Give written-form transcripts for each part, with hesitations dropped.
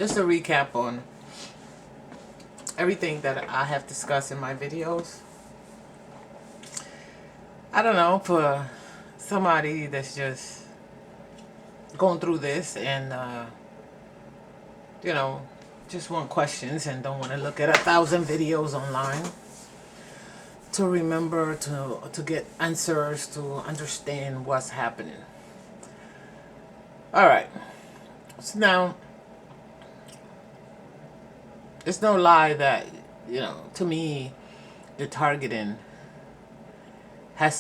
Just a recap on everything that I have discussed in my videos. I don't know, for somebody that's just going through this and, just want questions and don't want to look at 1,000 videos online to remember to get answers, to understand what's happening. All right. So now, it's no lie that, to me, the targeting has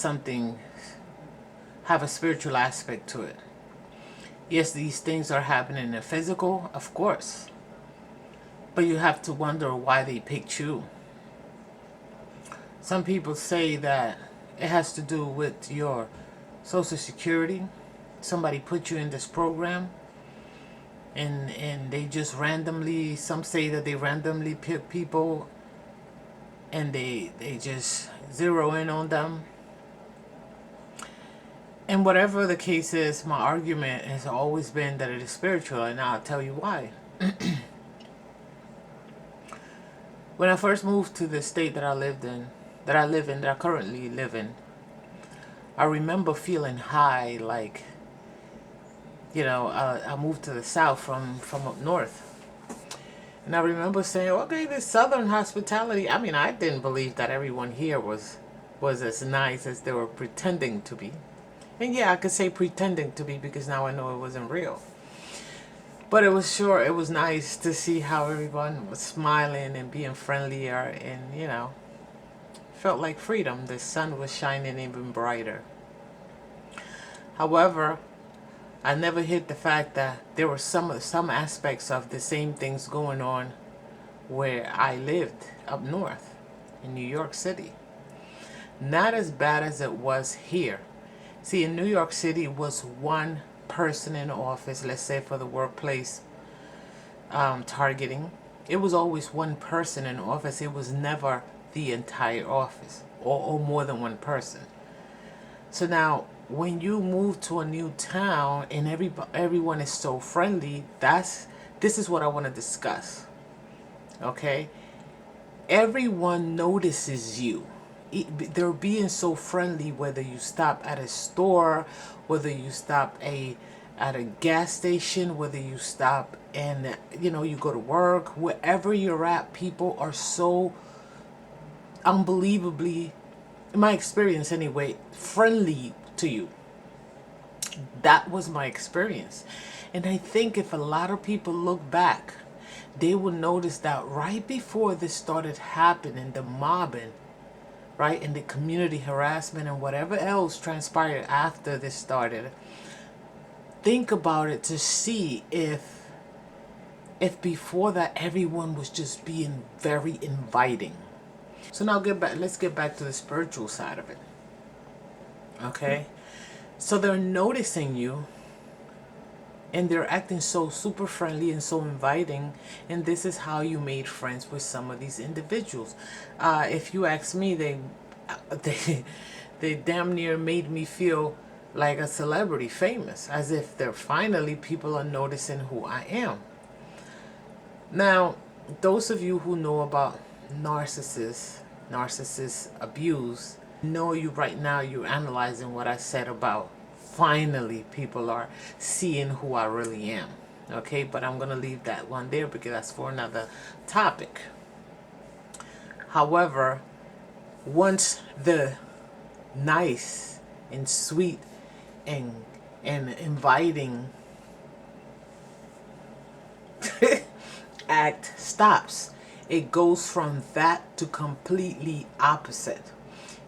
have a spiritual aspect to it. Yes, these things are happening in the physical, of course. But you have to wonder why they picked you. Some people say that it has to do with your Social Security. Somebody put you in this program and they just randomly, some say that they randomly pick people and they just zero in on them. And whatever the case is, my argument has always been that it is spiritual, and I'll tell you why. When I first moved to the state that I currently live in, I remember feeling high, like, I moved to the south from up north. And I remember saying, okay, this southern hospitality, I mean, I didn't believe that everyone here was as nice as they were pretending to be. And yeah, I could say pretending to be because now I know it wasn't real. But it was nice to see how everyone was smiling and being friendlier and, felt like freedom. The sun was shining even brighter. However, I never hid the fact that there were some aspects of the same things going on where I lived up north in New York City. Not as bad as it was here. See, in New York City was one person in the office, let's say for the workplace targeting. It was always one person in the office. It was never the entire office or more than one person. So now, when you move to a new town and everyone is so friendly, this is what I want to discuss. Okay? Everyone notices you. They're being so friendly, whether you stop at a store, whether you stop at a gas station, whether you stop and you go to work, wherever you're at, people are so unbelievably, in my experience anyway, friendly to you. That was my experience. And I think if a lot of people look back, they will notice that right before this started happening, the mobbing, right, and the community harassment and whatever else transpired after this started, think about it to see if before that everyone was just being very inviting. So now let's get back to the spiritual side of it. Okay? So they're noticing you and they're acting so super friendly and so inviting, and this is how you made friends with some of these individuals. If you ask me, they damn near made me feel like a celebrity, famous, as if they're finally people are noticing who I am. Now, those of you who know about narcissist abuse, know you right now, you're analyzing what I said about finally people are seeing who I really am. Okay, but I'm gonna leave that one there because that's for another topic. However, once the nice and sweet and inviting act stops, it goes from that to completely opposite.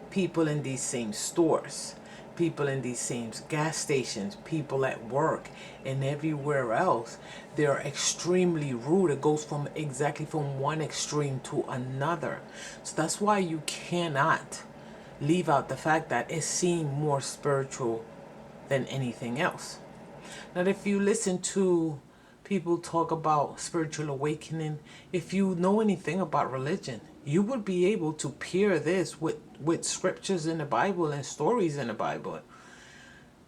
People in these same stores, people in these same gas stations, people at work and everywhere else, they're extremely rude. It goes from one extreme to another. So that's why you cannot leave out the fact that it seemed more spiritual than anything else. Now, if you listen to people talk about spiritual awakening, if you know anything about religion, you would be able to pair this with scriptures in the Bible and stories in the Bible.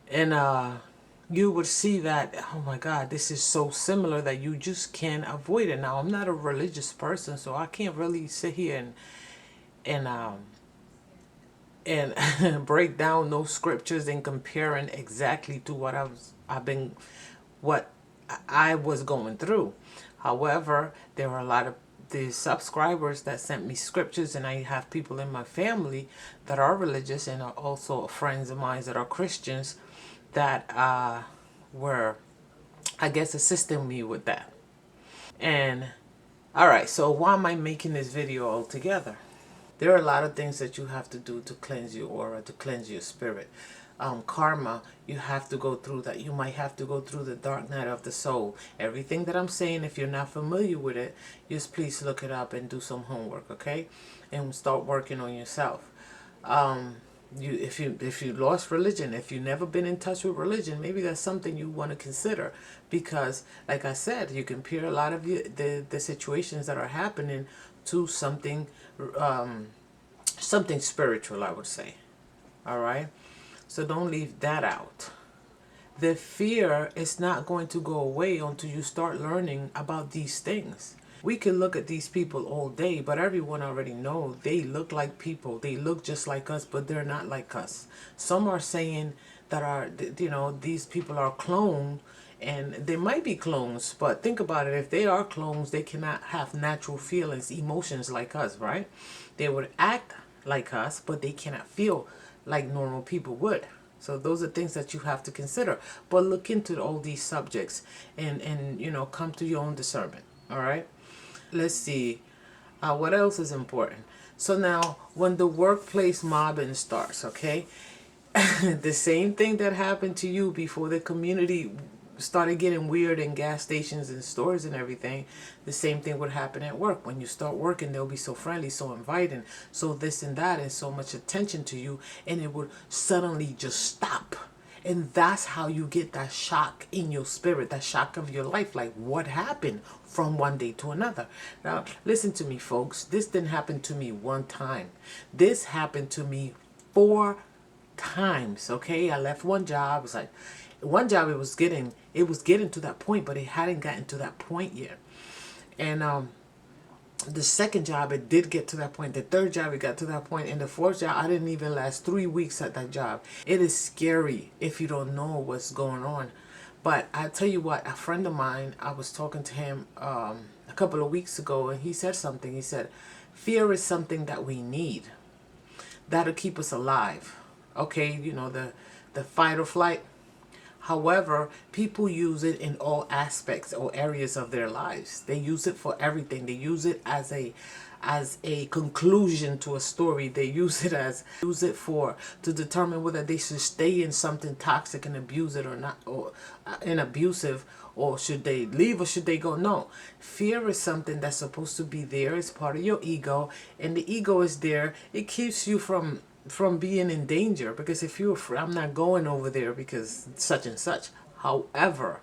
And you would see that, oh my God, this is so similar that you just can't avoid it. Now, I'm not a religious person, so I can't really sit here and and break down those scriptures and comparing exactly to what I was going through. However, there are a lot of the subscribers that sent me scriptures, and I have people in my family that are religious and are also friends of mine that are Christians that were, I guess, assisting me with that. And all right, so why am I making this video altogether? There are a lot of things that you have to do to cleanse your aura, to cleanse your spirit. Karma, you have to go through that. You might have to go through the dark night of the soul. Everything that I'm saying, if you're not familiar with it, just please look it up and do some homework, okay? And start working on yourself. If you lost religion, if you've never been in touch with religion, maybe that's something you want to consider, because like I said, you compare a lot of the situations that are happening to something spiritual, I would say. All right, so don't leave that out. The fear is not going to go away until you start learning about these things. We can look at these people all day, but everyone already knows they look like people. They look just like us, but they're not like us. Some are saying that these people are cloned, and they might be clones, but think about it. If they are clones, they cannot have natural feelings, emotions like us, right? They would act like us, but they cannot feel like normal people would. So those are things that you have to consider. But look into all these subjects and come to your own discernment. All right. Let's see. What else is important? So now, when the workplace mobbing starts, okay, the same thing that happened to you before the community started getting weird in gas stations and stores and everything, the same thing would happen at work. When you start working, they'll be so friendly, so inviting, so this and that, and so much attention to you, and it would suddenly just stop. And that's how you get that shock in your spirit, that shock of your life. Like, what happened from one day to another? Now, listen to me, folks. This didn't happen to me one time. This happened to me 4 times. Okay, I left one job. It was like one job. It was getting to that point, but it hadn't gotten to that point yet. And the second job, it did get to that point. The third job, it got to that point. And the fourth job, I didn't even last 3 weeks at that job. It is scary if you don't know what's going on. But I tell you what, a friend of mine, I was talking to him a couple of weeks ago, and he said something. He said, fear is something that we need. That'll keep us alive. Okay, the fight or flight. However, people use it in all aspects or areas of their lives. They use it for everything. They use it as a conclusion to a story. They use it for to determine whether they should stay in something toxic and abuse it or not, or and abusive, or should they leave or should they go. No, fear is something that's supposed to be there. It's part of your ego, and the ego is there. It keeps you from being in danger, because if you're afraid, I'm not going over there because such and such. However,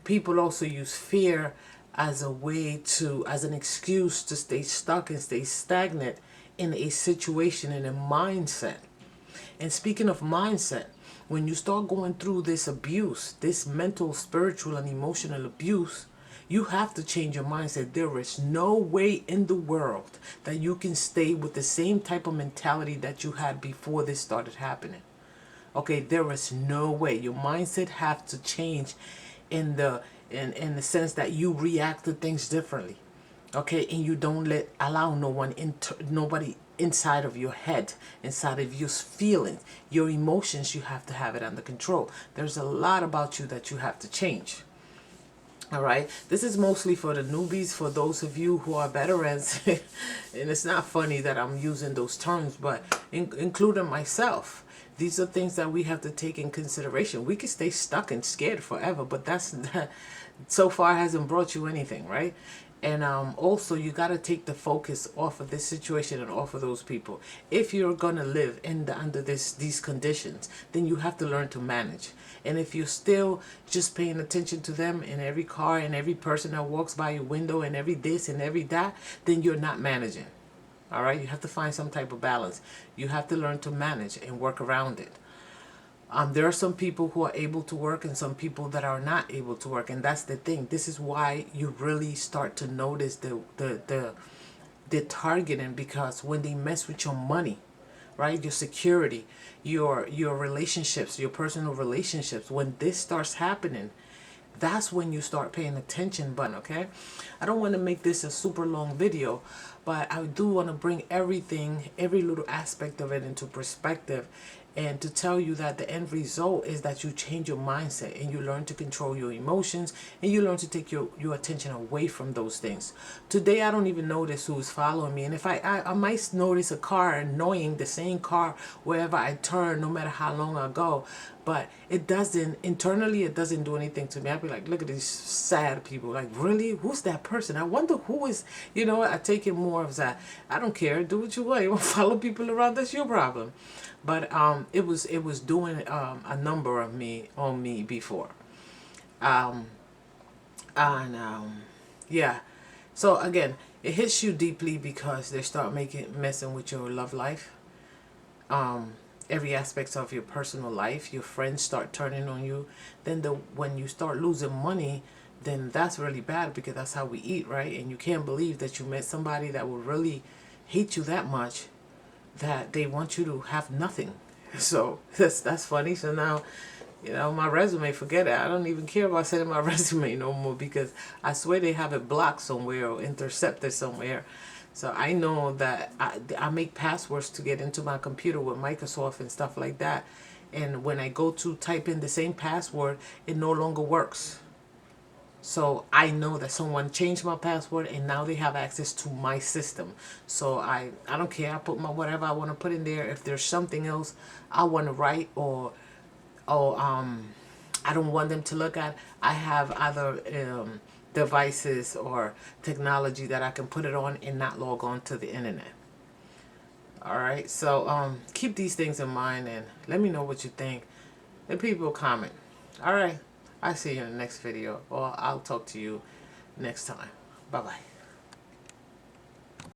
people also use fear as as an excuse to stay stuck and stay stagnant in a situation, in a mindset. And speaking of mindset, when you start going through this abuse, this mental, spiritual, and emotional abuse, you have to change your mindset. There is no way in the world that you can stay with the same type of mentality that you had before this started happening. Okay, there is no way. Your mindset have to change in the sense that you react to things differently. Okay, and you don't allow nobody inside of your head, inside of your feelings, your emotions. You have to have it under control. There's a lot about you that you have to change. All right, this is mostly for the newbies, for those of you who are veterans. And it's not funny that I'm using those terms, but including myself, these are things that we have to take in consideration. We can stay stuck and scared forever, but that so far hasn't brought you anything, right? And also, you got to take the focus off of this situation and off of those people. If you're going to live under these conditions, then you have to learn to manage. And if you're still just paying attention to them in every car and every person that walks by your window and every this and every that, then you're not managing. All right? You have to find some type of balance. You have to learn to manage and work around it. There are some people who are able to work and some people that are not able to work, and that's the thing. This is why you really start to notice the targeting, because when they mess with your money, right, your security, your relationships, your personal relationships, when this starts happening, that's when you start paying attention. But okay, I don't want to make this a super long video, but I do want to bring everything, every little aspect of it into perspective, and to tell you that the end result is that you change your mindset and you learn to control your emotions, and you learn to take your attention away from those things. Today I don't even notice who's following me, and if I might notice a car annoying, the same car wherever I turn, no matter how long I go, but it doesn't, internally it doesn't do anything to me. I'd be like, look at these sad people, like, really, who's that person? I wonder who is, you know what, I take it more of that, I don't care, do what you want, you want to follow people around, that's your problem. But it was doing a number of me on me before. um and yeah, so again, it hits you deeply because they start messing with your love life, um every aspect of your personal life. Your friends start turning on you. Then when you start losing money, then that's really bad, because that's how we eat, right? And you can't believe that you met somebody that will really hate you that much, that they want you to have nothing. So that's funny. So now, you know, my resume, forget it. I don't even care about sending my resume no more, because I swear they have it blocked somewhere or intercepted somewhere. So I know that I make passwords to get into my computer with Microsoft and stuff like that. And when I go to type in the same password, it no longer works. So I know that someone changed my password and now they have access to my system. So I don't care. I put my whatever I want to put in there. If there's something else I want to write, or I don't want them to look at, I have other devices or technology that I can put it on and not log on to the internet. All right. So keep these things in mind and let me know what you think. Let people comment. All right. I'll see you in the next video, or I'll talk to you next time. Bye bye.